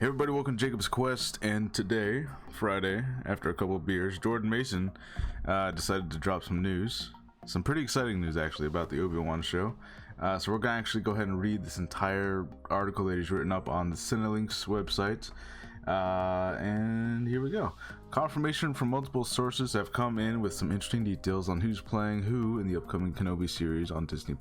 Hey everybody, welcome to Jacob's Quest, and today, Friday, after a couple of beers, Jordan Maison decided to drop some news. Some pretty exciting news, actually, about the Obi-Wan Show. So we're going to actually go ahead and read this entire article that he's written up on the Cinelinks website. And here we go. Confirmation from multiple sources have come in with some interesting details on who's playing who in the upcoming Kenobi series on Disney+.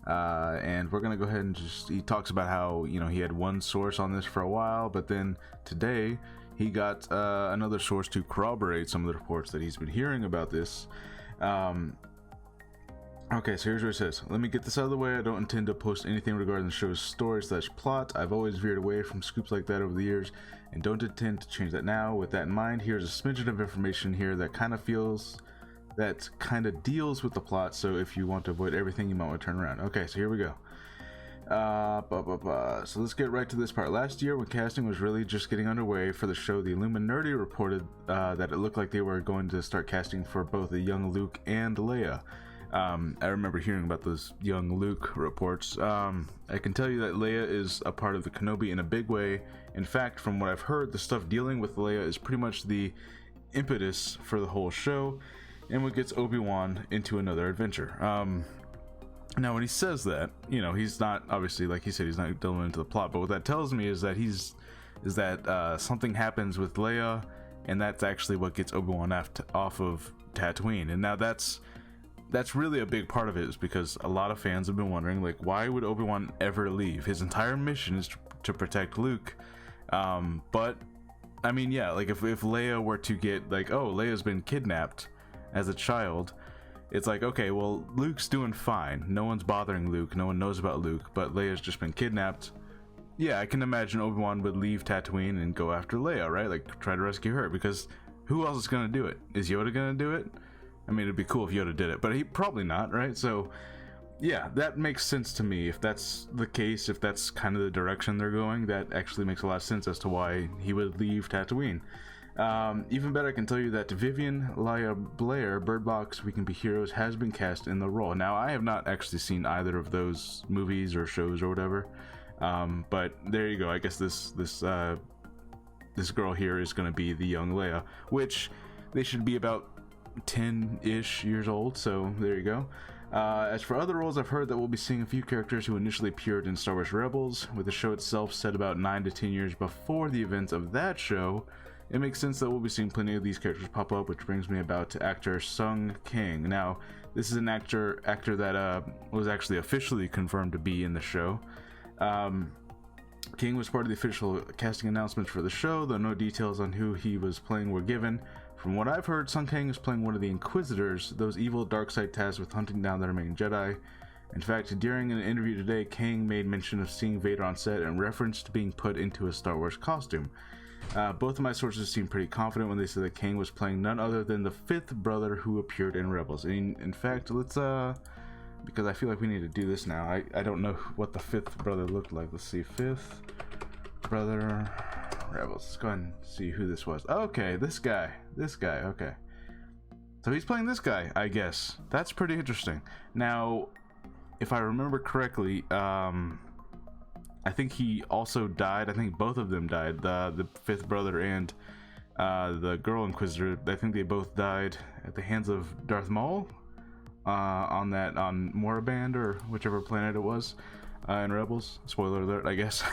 And we're gonna go ahead and he talks about how, he had one source on this for a while, but then today he got another source to corroborate some of the reports that he's been hearing about this. Okay, so here's what it says. Let me get this out of the way. I don't intend to post anything regarding the show's story/plot. I've always veered away from scoops like that over the years and don't intend to change that now. With that in mind, here's a smidgen of information here that kind of deals with the plot, so if you want to avoid everything, you might want to turn around. Okay, so here we go. So let's get right to this part. Last year, when casting was really just getting underway for the show, the Illuminati reported that it looked like they were going to start casting for both a young Luke and Leia. I remember hearing about those young Luke reports. I can tell you that Leia is a part of the Kenobi in a big way. In fact, from what I've heard, the stuff dealing with Leia is pretty much the impetus for the whole show, and what gets Obi-Wan into another adventure. Now, when he says that, he's not, obviously, like he said, he's not delving into the plot, but what that tells me is that something happens with Leia, and that's actually what gets Obi-Wan off of Tatooine. And now that's really a big part of it, is because a lot of fans have been wondering, like, why would Obi-Wan ever leave? His entire mission is to protect Luke. But I mean, yeah, like if Leia were to get, like, oh, Leia's been kidnapped as a child, it's like, okay, well, Luke's doing fine, no one's bothering Luke, no one knows about Luke, but Leia's just been kidnapped. Yeah, I can imagine Obi-Wan would leave Tatooine and go after Leia, right? Like, try to rescue her, because who else is gonna do it? Is Yoda gonna do it? I mean, it'd be cool if Yoda did it, but he probably not, right? So yeah, that makes sense to me. If that's the case, if that's kind of the direction they're going, that actually makes a lot of sense as to why he would leave Tatooine. Even better, I can tell you that Vivian Laia Blair, Bird Box, We Can Be Heroes, has been cast in the role. Now, I have not actually seen either of those movies or shows or whatever, but there you go. I guess this girl here is going to be the young Leia, which they should be about 10-ish years old, so there you go. As for other roles, I've heard that we'll be seeing a few characters who initially appeared in Star Wars Rebels. With the show itself set about 9 to 10 years before the events of that show, it makes sense that we'll be seeing plenty of these characters pop up, which brings me about to actor Sung Kang. Now, this is an actor that was actually officially confirmed to be in the show. King was part of the official casting announcements for the show, though no details on who he was playing were given. From what I've heard, Sung Kang is playing one of the Inquisitors, those evil dark side tasked with hunting down the remaining Jedi. In fact, during an interview today, Kang made mention of seeing Vader on set and referenced being put into a Star Wars costume. Both of my sources seemed pretty confident when they said that Kang was playing none other than the fifth brother who appeared in Rebels. In fact, let's because I feel like we need to do this now. I don't know what the fifth brother looked like. Let's see, fifth brother Rebels. Let's go ahead and see who this was. Okay, this guy, okay. So he's playing this guy, I guess. That's pretty interesting. Now, if I remember correctly, I think he also died. I think both of them died. The fifth brother and the girl Inquisitor. I think they both died at the hands of Darth Maul on Moraband, or whichever planet it was in Rebels. Spoiler alert, I guess.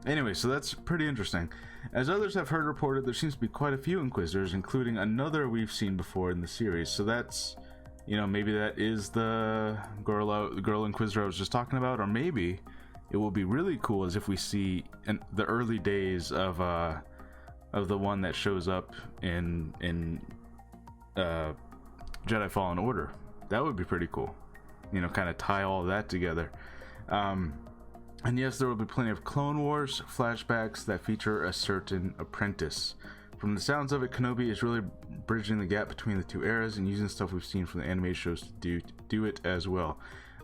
Anyway, so that's pretty interesting. As others have heard reported, there seems to be quite a few Inquisitors, including another we've seen before in the series. So that's, maybe that is the girl Inquisitor I was just talking about, or maybe it will be really cool as if we see the early days of the one that shows up in Jedi Fallen Order. That would be pretty cool. Kind of tie all of that together. And yes, there will be plenty of Clone Wars flashbacks that feature a certain apprentice. From the sounds of it, Kenobi is really bridging the gap between the two eras and using stuff we've seen from the anime shows to do it as well.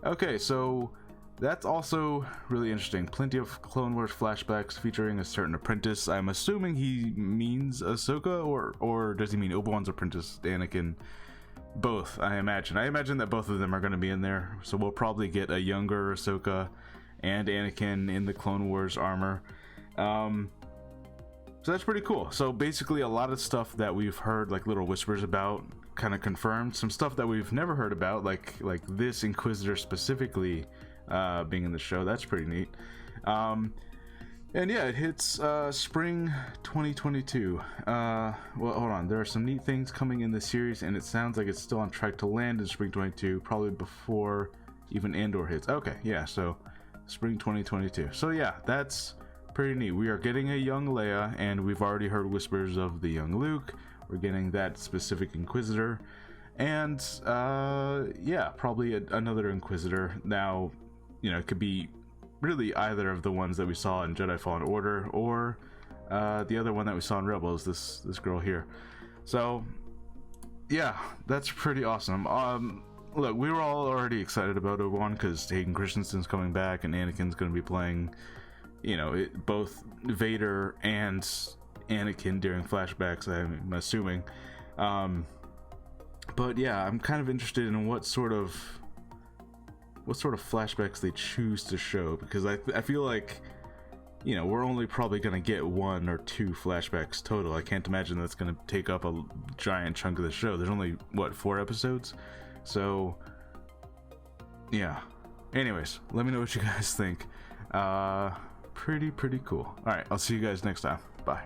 Okay, so that's also really interesting. Plenty of Clone Wars flashbacks featuring a certain apprentice. I'm assuming he means Ahsoka, or does he mean Obi-Wan's apprentice, Anakin? Both, I imagine. I imagine that both of them are going to be in there, so we'll probably get a younger Ahsoka and Anakin in the Clone Wars armor. So that's pretty cool. So basically a lot of stuff that we've heard like little whispers about kind of confirmed. Some stuff that we've never heard about, like this Inquisitor specifically being in the show. That's pretty neat. And yeah, it hits spring 2022. Well, hold on. There are some neat things coming in the series, and it sounds like it's still on track to land in spring 22, probably before even Andor hits. Okay, yeah, so spring 2022. So yeah, that's pretty neat. We are getting a young Leia, and we've already heard whispers of the young Luke. We're getting that specific Inquisitor, and yeah, probably another Inquisitor. Now, you know, it could be really either of the ones that we saw in Jedi Fallen Order, or the other one that we saw in Rebels, this girl here. So yeah, that's pretty awesome. Look, we were all already excited about Obi-Wan because Hayden Christensen's coming back, and Anakin's going to be playing, you know, both Vader and Anakin during flashbacks, I'm assuming. But yeah, I'm kind of interested in what sort of flashbacks they choose to show, because I feel like, you know, we're only probably going to get 1 or 2 flashbacks total. I can't imagine that's going to take up a giant chunk of the show. There's only, what, 4 episodes? So yeah, anyways, let me know what you guys think. Pretty cool. All right, I'll see you guys next time. Bye.